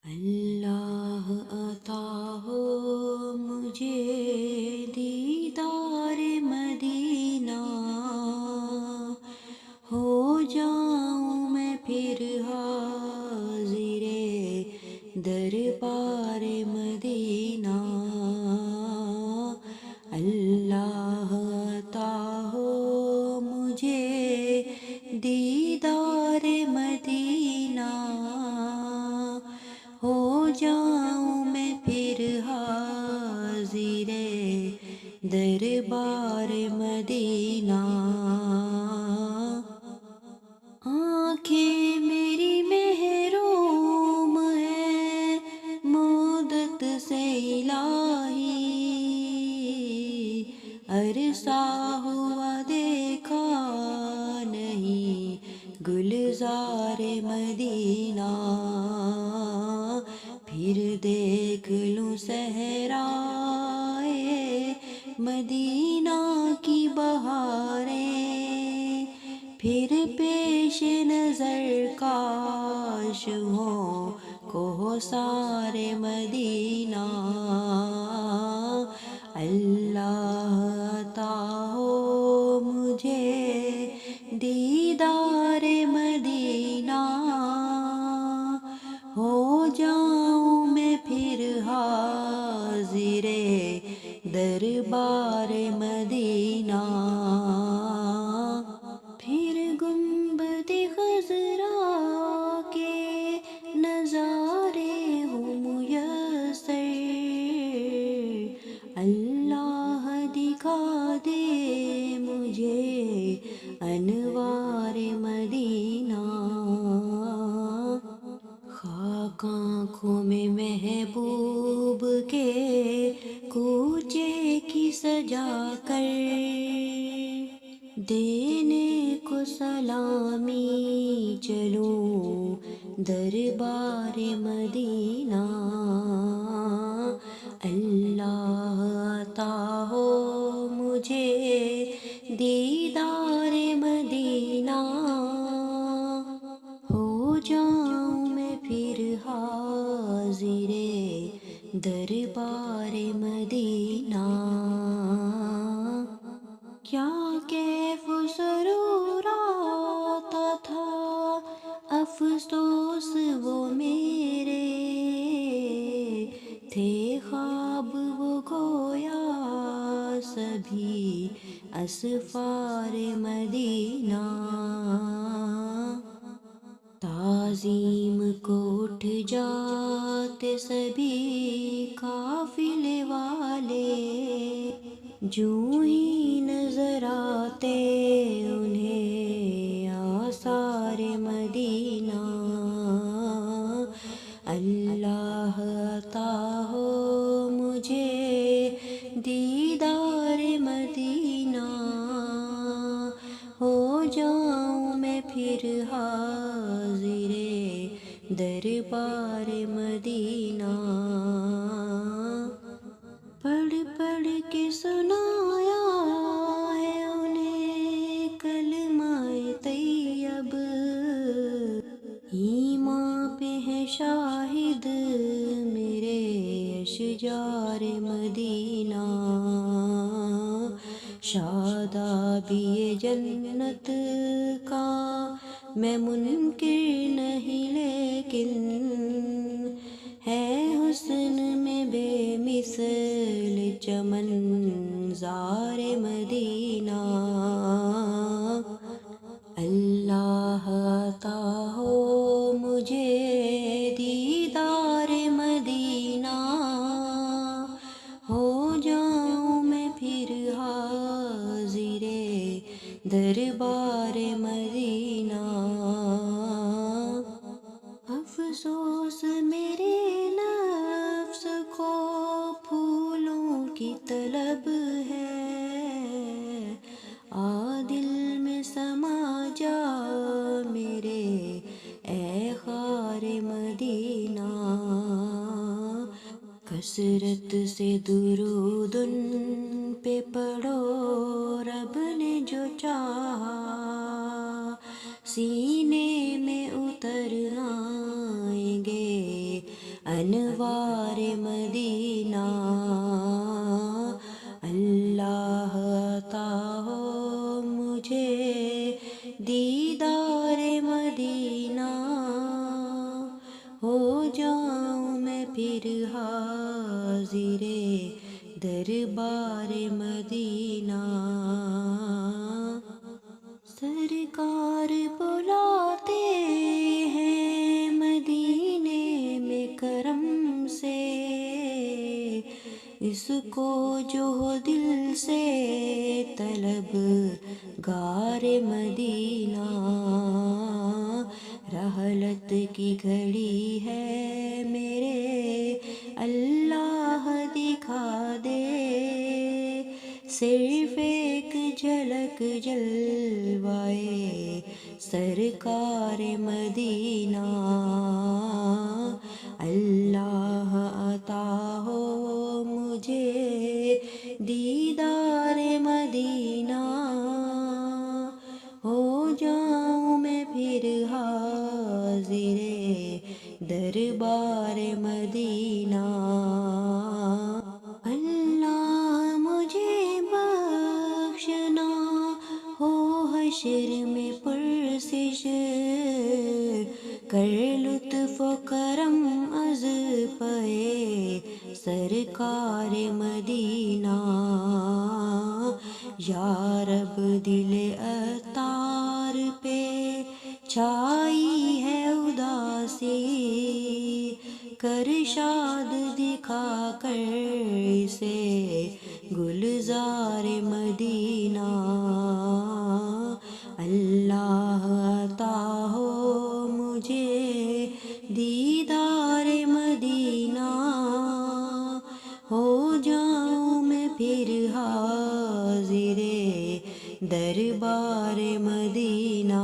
اللہ عطا ہو مجھے دیدار مدینہ، ہو جاؤں میں پھر حاضر دربار مدینہ۔ اللہ عطا ہو مجھے دیدار مدینہ، ہو جاؤں میں پھر حاضر دربار مدینہ۔ آنکھیں میری محروم ہے مدت سے الہی، عرصہ ہوا دیکھا نہیں گلزار مدینہ، پھر دیکھ لوں صحرائے مدینہ کی بہاریں، پھر پیش نظر کاش ہو کوثر مدینہ۔ اللہ عطا ہو مجھے دیدار مدینہ، ہو جاؤں میں پھر حاضر دربار مدینہ۔ پھر گنبد خضرا کے نظارے ہوں میسر، اللہ دکھا دے مجھے انوار مدینہ۔ خاک آنکھوں میں محبوب کے کوچے کی سجا کر، دینے کو سلامی چلوں دربار مدینہ۔ اللہ عطا ہو مجھے دیدار مدینہ، ہو جاؤں میں پھر حاضر دربار مدینہ۔ کیا کیف و سرور آتا تھا، افسوس وہ میرے تھے خواب وہ گویا سبھی اسفار مدینہ۔ تعظیم کو اٹھ جاتے سبھی قافلے والے، جوں ہی نظر آتے انہیں آثار مدینہ۔ اللہ عطا ہو مجھے دیدار مدینہ، ہو جاؤں میں پھر حاضر دربار مدینہ۔ پڑھ پڑھ کے سنایا ہے انہیں کلمہ طیب، ایمان پہ ہے شاہد میرے اشجار مدینہ۔ شادابی جنت کا میں منکر نہیں، لیکن ہے حسن میں بے مثل چمن زار مدینہ۔ اللہ عطا ہو مجھے دیدار مدینہ، ہو جاؤں میں پھر حاضر دربار مدینہ۔ افسوس میرے نفس کو پھولوں کی طلب ہے، دل میں سما جا میرے اے خار مدینہ۔ کثرت سے درود ان پہ پڑھو رب نے جو چاہا، سینے میں اتر آئیں گے انوار مدینہ اللہ عطا ہو مجھے دیدار مدینہ ہو جاؤں میں پھر حاضر دربار مدینہ سرکار بلاتے ہیں مدینے میں کرم سے اس کو جو دل سے طلب گار مدینہ رحلت کی گھڑی ہے میرے اللہ دکھا دے صرف ایک جھلک جلوائے سرکار مدینہ اللہ عطا ہو مجھے دیدار مدینہ ہو جاؤں میں پھر حاضر دربار مدینہ اللہ مجھے بخشنا ہو حشر میں پرسش کر لطف و کرم از پے سرکار مدینہ یا رب دل عطار پہ چھائی ہے اداسی کر شاد دکھا کر اسے گلزار مدینہ اللہ عطا ہو مجھے دیدار مدینہ ہو جاؤں میں پھر حاضر دربار مدینہ